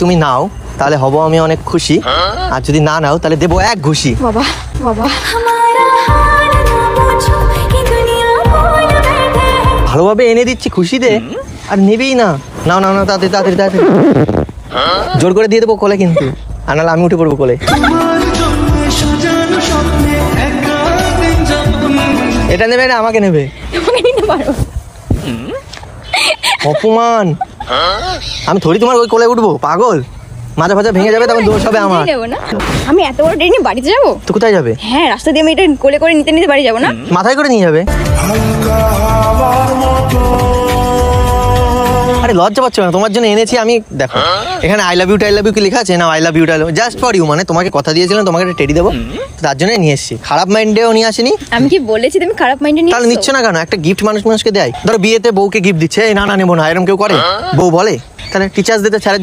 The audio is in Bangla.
তুমি নাও তাহলে হব আমি অনেক খুশি, আর যদি না নাও তাহলে দেবো এক ঘুষি। বাবা বাবা ভালোভাবে এনে দিচ্ছি খুশি দে, আর নেবেই না। নাও নাও নাও তাড়াতাড়ি তাড়াতাড়ি তাড়াতাড়ি, জোর করে দিয়ে দেবো কোলে, কিন্তু আর নাহলে আমি উঠে পড়বো কোলে। এটা নেবে না আমাকে নেবে? নিতে পারো। অপমান, আমি থোড়ি তোমার ওই কোলে উঠবো, পাগল। মাজা ফাজা ভেঙে যাবে, তখন দোষ হবে আমার। আমি এত বড় ট্রেনে বাড়িতে যাবো? তো কোথায় যাবে? হ্যাঁ, রাস্তা দিয়ে আমি এটা কোলে করে নিতে নিতে বাড়ি যাবো না? মাথায় করে নিয়ে যাবে। আরে লজ্জা পাচ্ছ না? তোমার জন্য এনেছি আমি। দেখো এখানে আই লাভ ইউ কি লেখা আছে না? I love you just for you, মানে তোমাকে কথা দিয়েছিলাম তোমাকে একটা টেডি দেবো, তার জন্য নিয়ে এসেছি। খারাপ মাইন্ডেও নিয়ে আসিনি। আমি কি বলেছি তুমি খারাপ মাইন্ডে নিয়ে? তাহলে নিচ্ছ না কেন? একটা গিফট মানুষকে দেয়। ধরো বিয়েতে বউকে গিফট দিচ্ছে, না না নেবো না, এরকম কেউ করে? বউ বলে? তাহলে টিচার্স ডেতে স্যারের